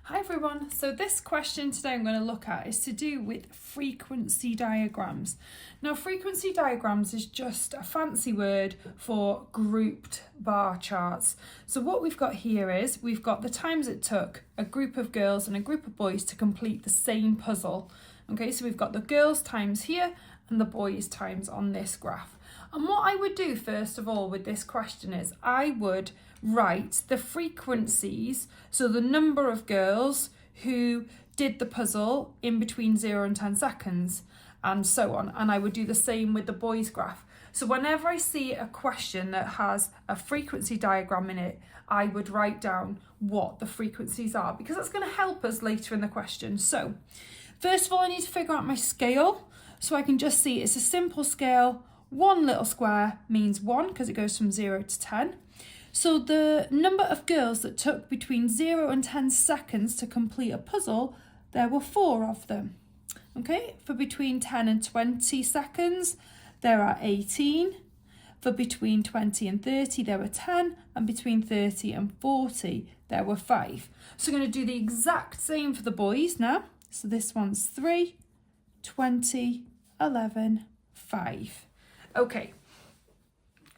Hi everyone, so this question today I'm going to look at is to do with frequency diagrams. Now frequency diagrams is just a fancy word for grouped bar charts. So what we've got here is we've got the times it took a group of girls and a group of boys to complete the same puzzle. Okay, so we've got the girls times here and the boys times on this graph. And what I would do first of all with this question is I would write the frequencies, so the number of girls who did the puzzle in between 0 and 10 seconds and so on. And I would do the same with the boys graph. So whenever I see a question that has a frequency diagram in it, I would write down what the frequencies are because that's going to help us later in the question. So first of all, I need to figure out my scale. So I can just see it's a simple scale. One little square means 1 because it goes from 0 to 10. So the number of girls that took between 0 and 10 seconds to complete a puzzle, there were 4 of them. Okay, for between 10 and 20 seconds, there are 18. For between 20 and 30, there were 10. And between 30 and 40, there were 5. So we're going to do the exact same for the boys now. So this one's 3, 20, 11, 5. Okay,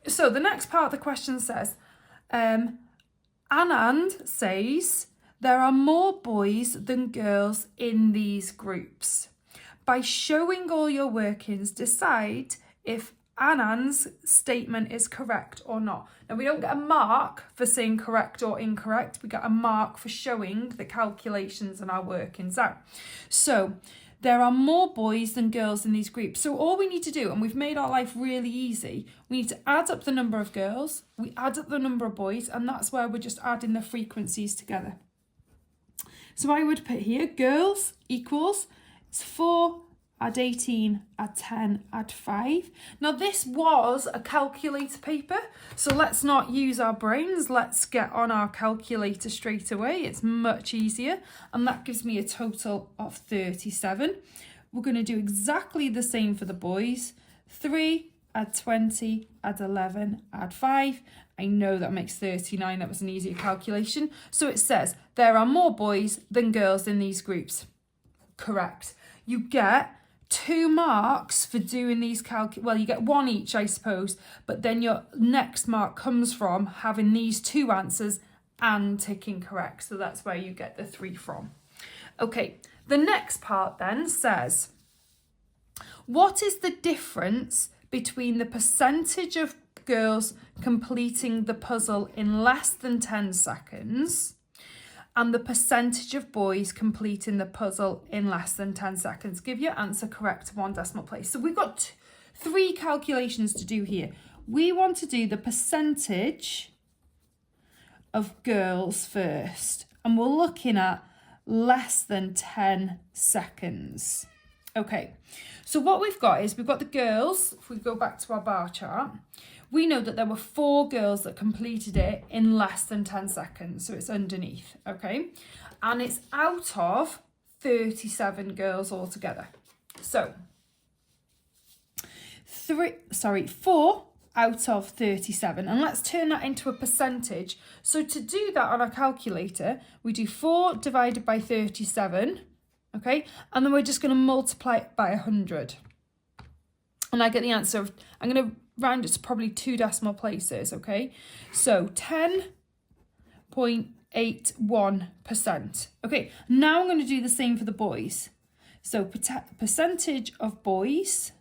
so the next part of the question says, Anand says there are more boys than girls in these groups. By showing all your workings, decide if Anand's statement is correct or not. Now, we don't get a mark for saying correct or incorrect. We get a mark for showing the calculations and our workings out. So there are more boys than girls in these groups. So all we need to do, and we've made our life really easy, we need to add up the number of girls, we add up the number of boys, and that's where we're just adding the frequencies together. So I would put here, girls equals, it's 4, add 18, add 10, add 5. Now this was a calculator paper, so let's not use our brains. Let's get on our calculator straight away. It's much easier, and that gives me a total of 37. We're going to do exactly the same for the boys. 3, add 20, add 11, add 5. I know that makes 39. That was an easier calculation. So it says there are more boys than girls in these groups. Correct. You get 2 marks for doing these well, you get 1 each, I suppose, but then your next mark comes from having these 2 answers and ticking correct. So that's where you get the 3 from. Okay, the next part then says, what is the difference between the percentage of girls completing the puzzle in less than 10 seconds and the percentage of boys completing the puzzle in less than 10 seconds? Give your answer correct to 1 decimal place. So we've got 3 calculations to do here. We want to do the percentage of girls first, and we're looking at less than 10 seconds. Okay, so what we've got is we've got the girls. If we go back to our bar chart, we know that there were 4 girls that completed it in less than 10 seconds. So it's underneath, okay? And it's out of 37 girls altogether. So 4 out of 37. And let's turn that into a percentage. So to do that on our calculator, we do 4 divided by 37, okay? And then we're just going to multiply it by 100. And I get the answer of, I'm going to round it to probably 2 decimal places, okay? So 10.81%. Okay, now I'm going to do the same for the boys. So percentage of boys,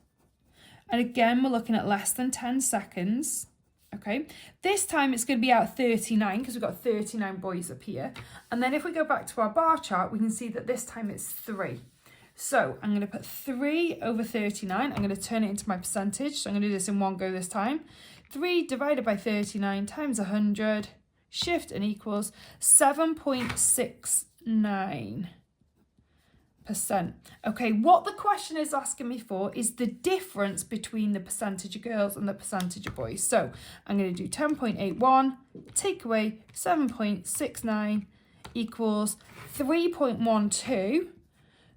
and again, we're looking at less than 10 seconds, okay? This time it's going to be out of 39 because we've got 39 boys up here. And then if we go back to our bar chart, we can see that this time it's 3. So I'm going to put 3 over 39. I'm going to turn it into my percentage. So I'm going to do this in one go this time. 3 divided by 39 times 100. Shift and equals 7.69%. Okay, what the question is asking me for is the difference between the percentage of girls and the percentage of boys. So I'm going to do 10.81, take away 7.69 equals 3.12.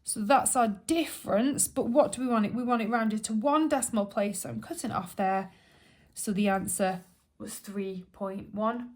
So that's our difference, but what do we want it? We want it rounded to 1 decimal place, so I'm cutting it off there. So the answer was 3.1%.